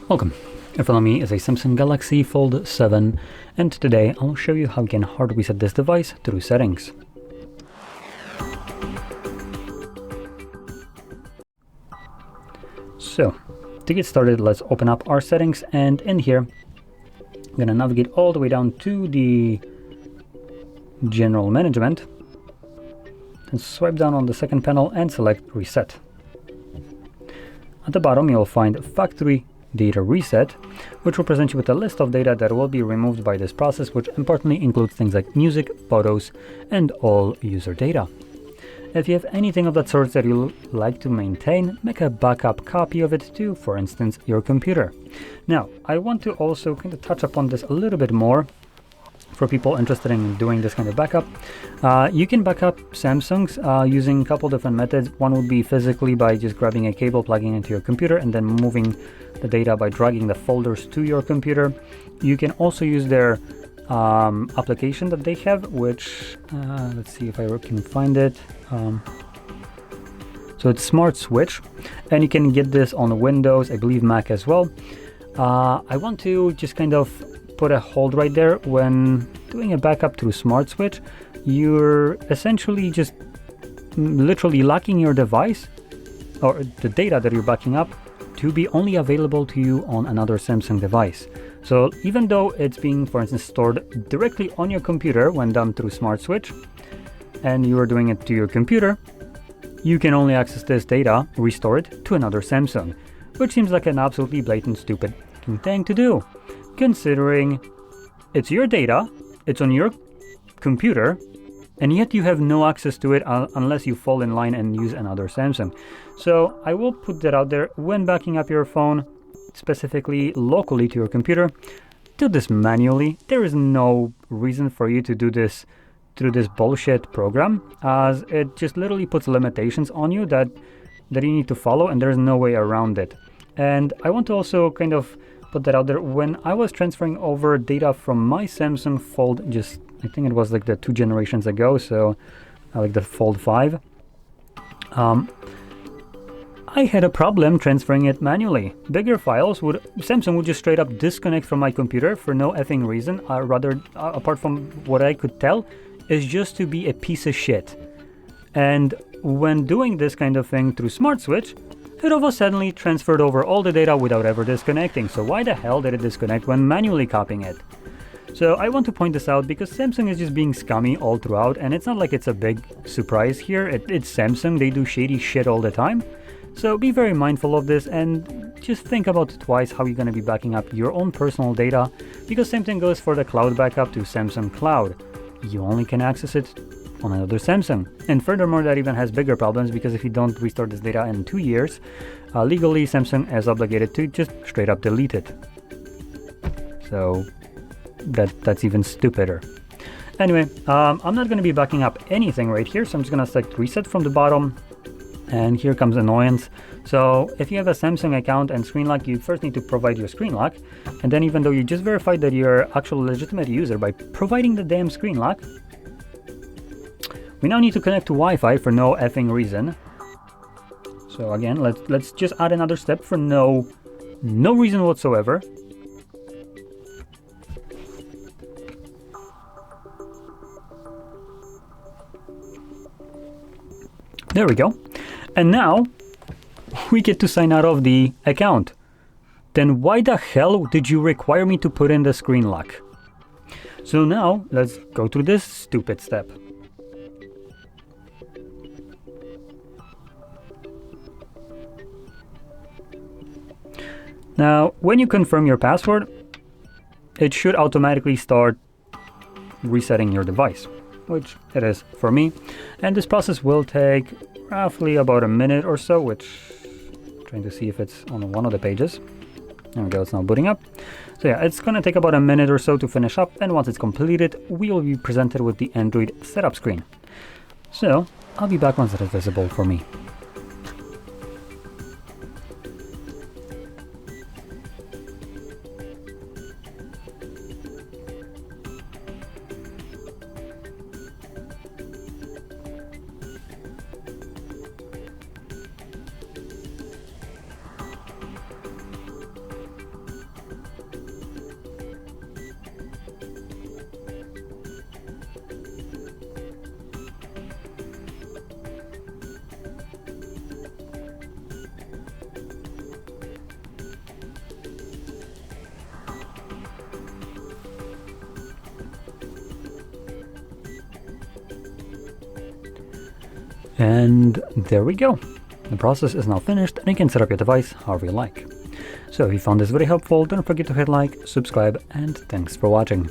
Welcome. In front of me is a Samsung Galaxy Fold 7, and today I'll show you how you can hard reset this device through settings. So, to get started, let's open up our settings, and in here, I'm gonna navigate all the way down to the General Management, and swipe down on the second panel and select Reset. At the bottom, you'll find Factory Data Reset, which will present you with a list of data that will be removed by this process, which importantly includes things like music, photos, and all user data. If you have anything of that sort that you like to maintain, make a backup copy of it to, for instance, your computer. Now, I want to also kind of touch upon this a little bit more for people interested in doing this kind of backup. You can backup Samsungs using a couple different methods. One would be physically by just grabbing a cable, plugging into your computer, and then moving the data by dragging the folders to your computer. You can also use their application that they have, which let's see if I can find it. So it's Smart Switch, and you can get this on Windows, I believe Mac as well. I want to just kind of put a hold right there. When doing a backup through Smart Switch, you're essentially just literally locking your device or the data that you're backing up to be only available to you on another Samsung device. So even though it's being, for instance, stored directly on your computer when done through Smart Switch, and you are doing it to your computer, you can only access this data, restore it to another Samsung, which seems like an absolutely blatant stupid thing to do, considering it's your data, it's on your computer, and yet you have no access to it unless you fall in line and use another Samsung. So I will put that out there. When backing up your phone, specifically locally to your computer, do this manually. There is no reason for you to do this through this bullshit program, as it just literally puts limitations on you that you need to follow, and there's no way around it. And I want to also kind of put that out there. When I was transferring over data from my Samsung Fold, I think it was like the 2 generations ago, so like the Fold 5, I had a problem transferring it manually. Bigger files Samsung would just straight up disconnect from my computer for no effing reason, apart from what I could tell, is just to be a piece of shit. And when doing this kind of thing through Smart Switch, it all of a sudden transferred over all the data without ever disconnecting. So why the hell did it disconnect when manually copying it? So I want to point this out because Samsung is just being scummy all throughout, and it's not like it's a big surprise here. It's Samsung, they do shady shit all the time. So be very mindful of this and just think about it twice how you're going to be backing up your own personal data, because same thing goes for the cloud backup to Samsung Cloud. You only can access it on another Samsung. And furthermore, that even has bigger problems, because if you don't restore this data in 2 years, legally Samsung is obligated to just straight up delete it. So that's even stupider. Anyway, I'm not going to be backing up anything right here, so I'm just going to select Reset from the bottom. And here comes annoyance. So if you have a Samsung account and screen lock, you first need to provide your screen lock. And then even though you just verified that you're actual legitimate user by providing the damn screen lock, we now need to connect to Wi-Fi for no effing reason. So again, let's just add another step for no reason whatsoever. There we go. And now we get to sign out of the account. Then why the hell did you require me to put in the screen lock? So now let's go through this stupid step. Now, when you confirm your password, it should automatically start resetting your device, which it is for me. And this process will take roughly about a minute or so, which I'm trying to see if it's on one of the pages. There we go, it's now booting up. So yeah, it's gonna take about a minute or so to finish up, and once it's completed, we will be presented with the Android setup screen. So I'll be back once it is visible for me. And there we go. The process is now finished and you can set up your device however you like. So if you found this very helpful, don't forget to hit like, subscribe, and thanks for watching.